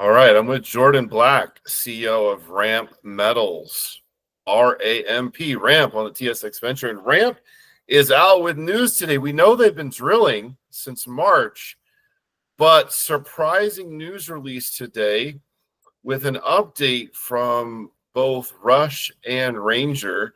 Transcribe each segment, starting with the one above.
All right, I'm with Jordan Black, CEO of RAMP Metals, R-A-M-P, RAMP on the TSX Venture. And RAMP is out with news today. We know they've been drilling since March, but surprising news release today with an update from both Rush and Ranger.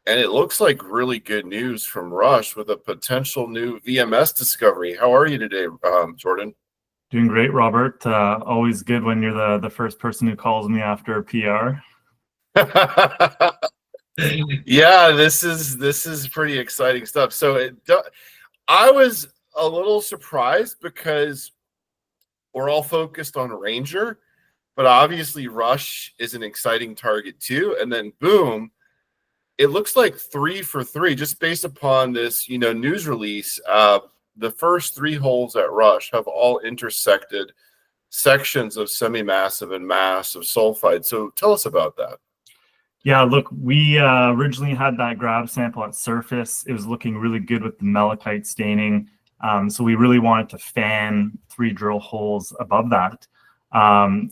And it looks like really good news from Rush with a potential new VMS discovery. How are you today, Jordan? Doing great, Robert. Always good when you're the first person who calls me after a PR. Yeah, this is pretty exciting stuff. So I was a little surprised because we're all focused on Ranger, but obviously Rush is an exciting target too. And then boom, it looks like 3 for 3 just based upon this, news release. The first 3 holes at Rush have all intersected sections of semi-massive and massive sulphide. So tell us about that. Yeah, look, we originally had that grab sample at surface. It was looking really good with the malachite staining. So we really wanted to fan 3 drill holes above that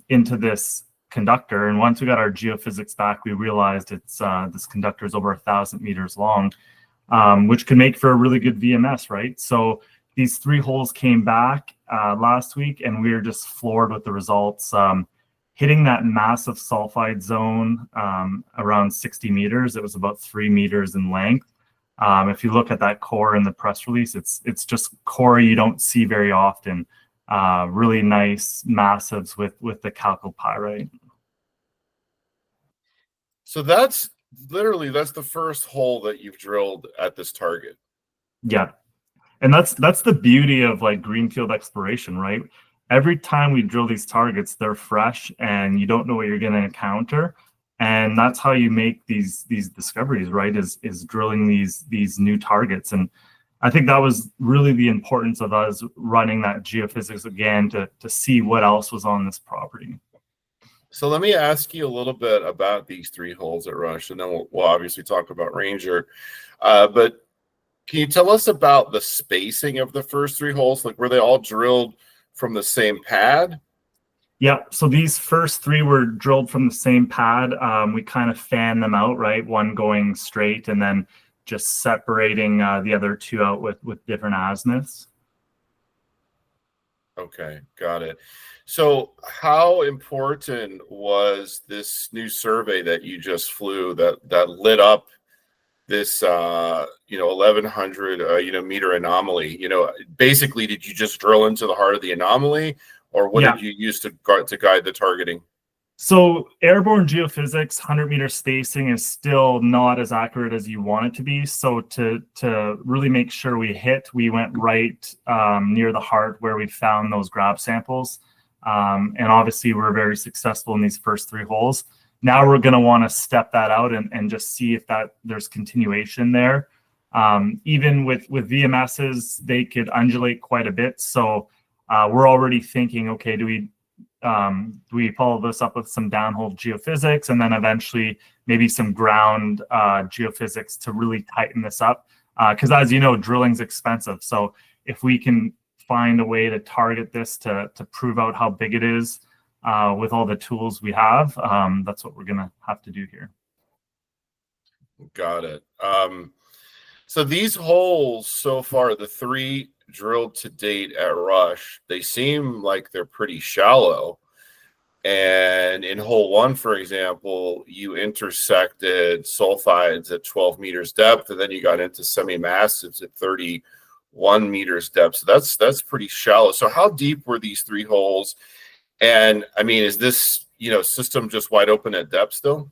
into this conductor. And once we got our geophysics back, we realized this conductor is over 1,000 meters long, which could make for a really good VMS, right? So these 3 holes came back last week, and we were just floored with the results. Hitting that massive sulphide zone around 60 meters, it was about 3 meters in length. If you look at that core in the press release, it's just core you don't see very often. Really nice massives with the chalcopyrite. So that's the first hole that you've drilled at this target. Yeah. And that's the beauty of like greenfield exploration, right? Every time we drill these targets, they're fresh and you don't know what you're going to encounter. And that's how you make these discoveries, right? Is drilling these new targets. And I think that was really the importance of us running that geophysics again to see what else was on this property. So let me ask you a little bit about these 3 holes at Rush, and then we'll obviously talk about Ranger. But can you tell us about the spacing of the first 3 holes? Like, were they all drilled from the same pad? Yeah, so these first 3 were drilled from the same pad. We kind of fanned them out, right? One going straight and then just separating the other 2 out with different azimuths. Okay, got it. So how important was this new survey that you just flew that lit up this 1100 meter anomaly? Basically, did you just drill into the heart of the anomaly, or what did you use to guide the targeting? So airborne geophysics, 100-meter spacing is still not as accurate as you want it to be. So to really make sure we went right near the heart where we found those grab samples. And obviously we're very successful in these first 3 holes. Now we're going to want to step that out and just see if there's continuation there. Even with VMSs, they could undulate quite a bit. So we're already thinking, okay, do we follow this up with some downhole geophysics and then eventually maybe some ground geophysics to really tighten this up? Because as you know, drilling's expensive. So if we can find a way to target this to prove out how big it is with all the tools we have, that's what we're going to have to do here. Got it. So these holes so far, the 3 drilled to date at Rush, they seem like they're pretty shallow. And in hole 1, for example, you intersected sulphides at 12 meters depth, and then you got into semi-massives at 31 meters depth. So that's pretty shallow. So how deep were these 3 holes? And I mean, is this system just wide open at depth still?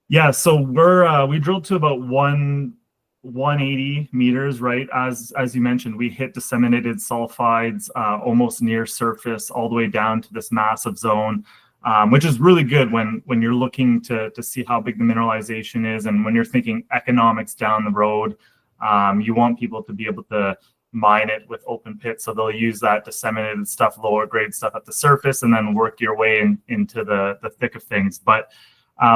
Yeah, so we drilled to about 180 meters, right? As you mentioned, we hit disseminated sulphides almost near surface all the way down to this massive zone, which is really good when you're looking to see how big the mineralization is, and when you're thinking economics down the road. You want people to be able to mine it with open pits, so they'll use that disseminated stuff, lower grade stuff at the surface, and then work your way into the thick of things. But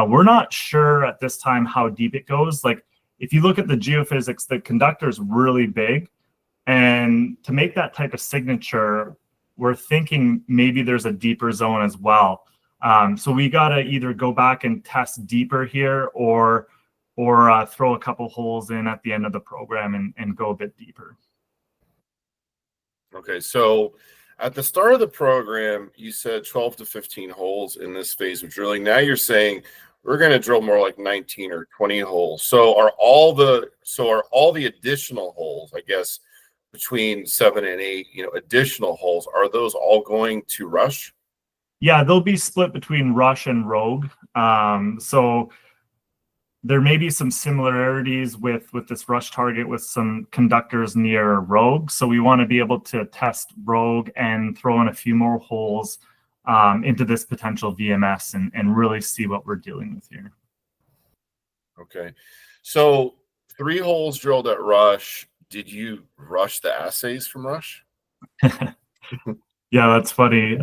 we're not sure at this time how deep it goes. Like, if you look at the geophysics, the conductor is really big, and to make that type of signature, we're thinking maybe there's a deeper zone as well. So we got to either go back and test deeper here, or throw a couple holes in at the end of the program and go a bit deeper. Okay, so at the start of the program, you said 12 to 15 holes in this phase of drilling. Now you're saying we're going to drill more like 19 or 20 holes. So are all the additional holes, I guess, between 7 and 8, additional holes, are those all going to rush? Yeah, they'll be split between rush and rogue. So there may be some similarities with this rush target with some conductors near rogue. So we want to be able to test rogue and throw in a few more holes into this potential VMS and really see what we're dealing with here. Okay. So 3 holes drilled at rush. Did you rush the assays from rush? Yeah, that's funny.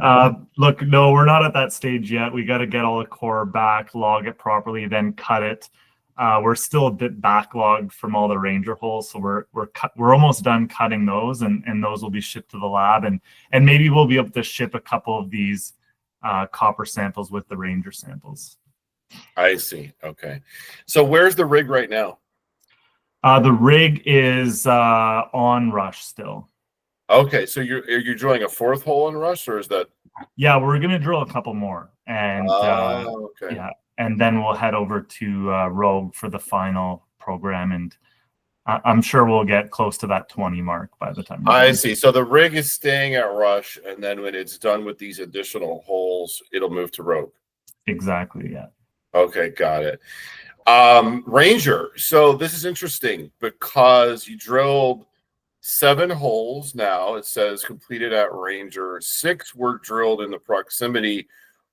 Look, no, we're not at that stage yet. We got to get all the core back, log it properly, then cut it. We're still a bit backlogged from all the Ranger holes, so we're almost done cutting those, and those will be shipped to the lab, and maybe we'll be able to ship a couple of these copper samples with the Ranger samples. I see. Okay. So where's the rig right now? The rig is on rush still. Okay, so you're drilling a 4th hole in rush, or is that? Yeah, we're gonna drill a couple more, and okay. yeah, and then we'll head over to Rogue for the final program, and I'm sure we'll get close to that 20 mark by the time. I see. So the rig is staying at rush, and then when it's done with these additional holes, it'll move to Rogue. Exactly. Yeah. Okay, got it. Ranger. So this is interesting because you drilled 7 holes now. It says completed at Ranger. 6 were drilled in the proximity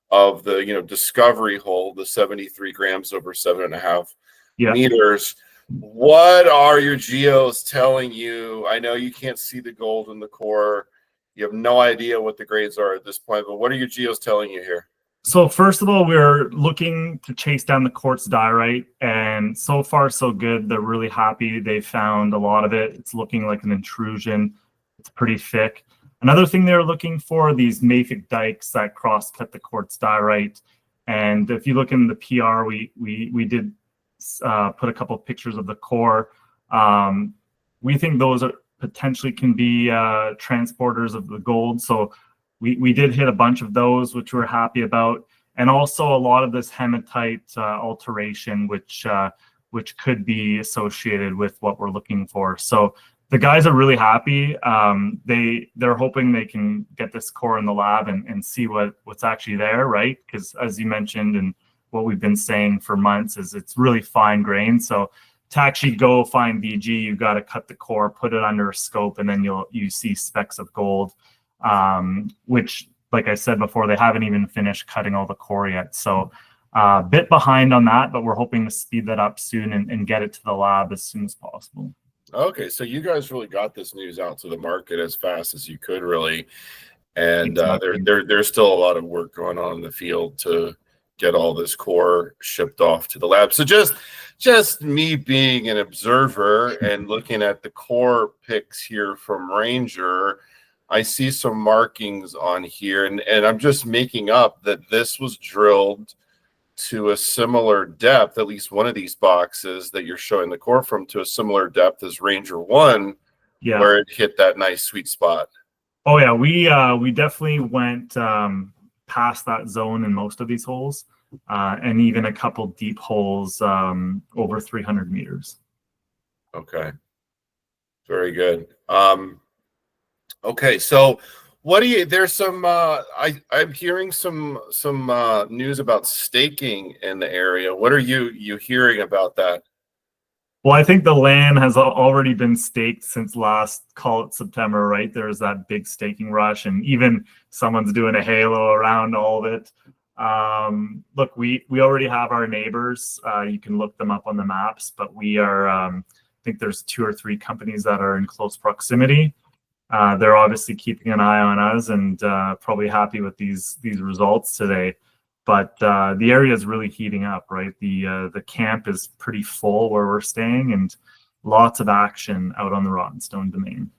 of the discovery hole, the 73 grams over 7.5 meters. What are your geos telling you? I know you can't see the gold in the core. You have no idea what the grades are at this point, but what are your geos telling you here? So first of all, we're looking to chase down the quartz diorite, and so far so good. They're really happy. They found a lot of it. It's looking like an intrusion. It's pretty thick. Another thing they're looking for, these mafic dikes that cross-cut the quartz diorite. And if you look in the PR, we did put a couple of pictures of the core. We think those are potentially can be transporters of the gold. So we did hit a bunch of those, which we're happy about, and also a lot of this hematite alteration, which could be associated with what we're looking for. So the guys are really happy. They're hoping they can get this core in the lab and see what's actually there, right? Because as you mentioned, and what we've been saying for months, is it's really fine grain. So to actually go find VG, you've got to cut the core, put it under a scope, and then you see specks of gold. Which, like I said before, they haven't even finished cutting all the core yet. So a bit behind on that, but we're hoping to speed that up soon and get it to the lab as soon as possible. Okay, so you guys really got this news out to the market as fast as you could, really. And Exactly. there's still a lot of work going on in the field to get all this core shipped off to the lab. So just me being an observer and looking at the core pics here from Ranger, I see some markings on here, and I'm just making up that this was drilled to a similar depth, at least one of these boxes that you're showing the core from, to a similar depth as Ranger 1, where it hit that nice sweet spot. Oh yeah, we definitely went past that zone in most of these holes, and even a couple deep holes over 300 meters. Okay, very good. Okay, so what do you? There's some. I'm hearing some news about staking in the area. What are you hearing about that? Well, I think the land has already been staked since last, call it September, right? There's that big staking rush, and even someone's doing a halo around all of it. Look, we already have our neighbors. You can look them up on the maps, but we are. I think there's 2 or 3 companies that are in close proximity. They're obviously keeping an eye on us and probably happy with these results today. But the area is really heating up, right? The camp is pretty full where we're staying, and lots of action out on the Rottenstone Domain.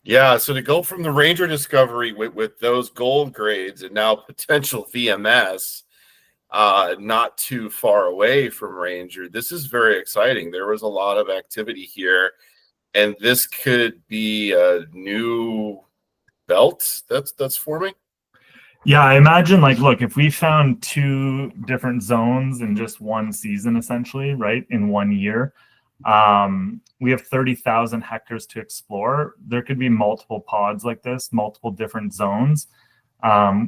Yeah, so to go from the Ranger discovery with those gold grades and now potential VMS, not too far away from Ranger, this is very exciting. There was a lot of activity here, and this could be a new belt that's forming. Yeah, I imagine, like, look, if we found two different zones in just one season, essentially, right, in 1 year, we have 30,000 hectares to explore. There could be multiple pods like this, multiple different zones.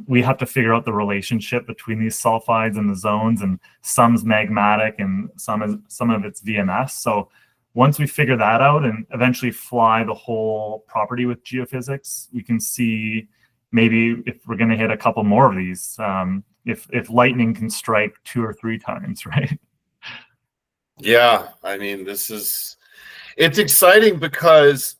We have to figure out the relationship between these sulphides and the zones, and some's magmatic and some of it's VMS. So once we figure that out and eventually fly the whole property with geophysics, we can see maybe if we're going to hit a couple more of these, if lightning can strike 2 or 3 times, right? Yeah, I mean, it's exciting because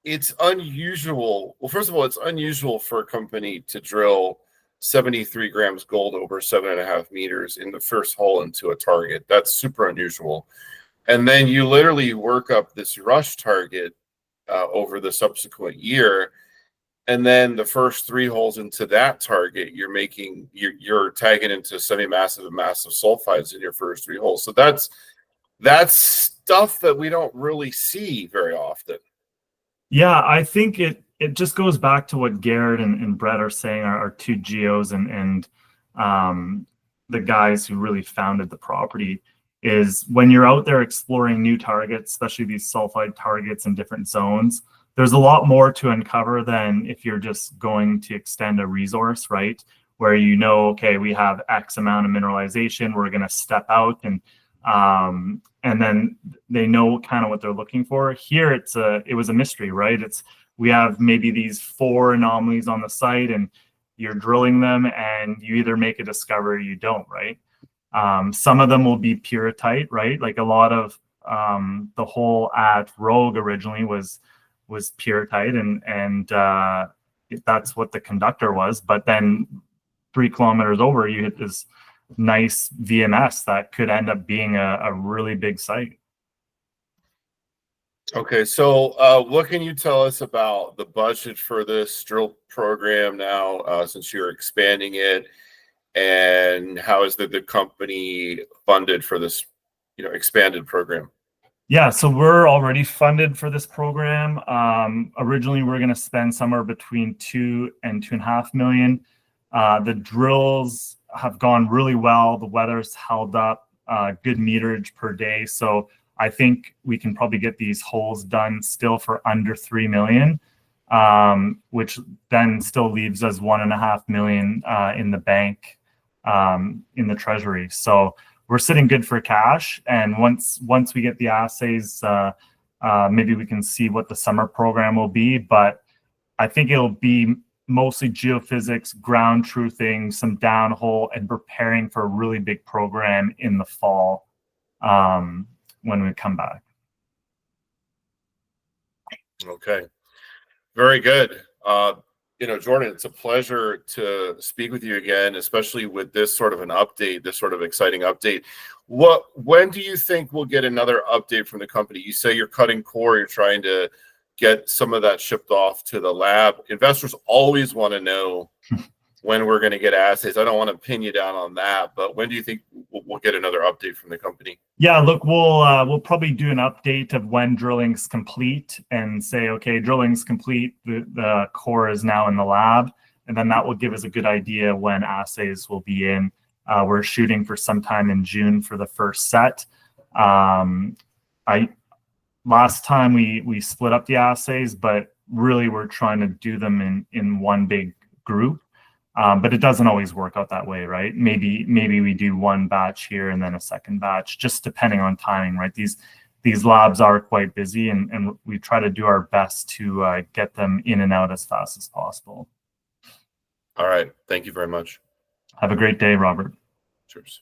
it's unusual. Well, first of all, it's unusual for a company to drill 73 grams gold over 7.5 meters in the first hole into a target. That's super unusual. And then you literally work up this rush target over the subsequent year. And then the first 3 holes into that target, you're tagging into semi-massive and massive sulphides in your first 3 holes. So that's stuff that we don't really see very often. Yeah, I think it just goes back to what Garrett and Brett are saying, our 2 geos and the guys who really founded the property, is when you're out there exploring new targets, especially these sulfide targets in different zones, there's a lot more to uncover than if you're just going to extend a resource, right? Where okay, we have X amount of mineralization, we're going to step out and then they know kind of what they're looking for. Here, it was a mystery, right? We have maybe these 4 anomalies on the site, and you're drilling them, and you either make a discovery or you don't, right? Some of them will be pyrrhotite, right? Like a lot of the hole at Rogue originally was pyrrhotite, and that's what the conductor was. But then 3 kilometers over, you hit this nice VMS that could end up being a really big site. Okay, so what can you tell us about the budget for this drill program now, since you're expanding it, and how is the company funded for this, expanded program? Yeah, so we're already funded for this program. Originally, we're going to spend somewhere between 2 and 2.5 million. The drills have gone really well. The weather's held up, good meterage per day. So I think we can probably get these holes done still for under 3 million, which then still leaves us 1.5 million in the bank, in the treasury. So we're sitting good for cash. And once we get the assays, maybe we can see what the summer program will be. But I think it'll be mostly geophysics, ground truthing, some downhole, and preparing for a really big program in the fall when we come back. Okay. Very good. Jordan, it's a pleasure to speak with you again, especially with this sort of an update, this sort of exciting update. When do you think we'll get another update from the company? You say you're cutting core, you're trying to get some of that shipped off to the lab. Investors always want to know when we're going to get assays. I don't want to pin you down on that, but when do you think we'll get another update from the company? Yeah, look, we'll probably do an update of when drilling's complete and say, okay, drilling's complete, the core is now in the lab, and then that will give us a good idea when assays will be in. We're shooting for sometime in June for the first set. Last time we split up the assays, but really we're trying to do them in one big group. But it doesn't always work out that way, right? Maybe we do one batch here and then a second batch, just depending on timing, right? These labs are quite busy, and we try to do our best to get them in and out as fast as possible. All right. Thank you very much. Have a great day, Robert. Cheers.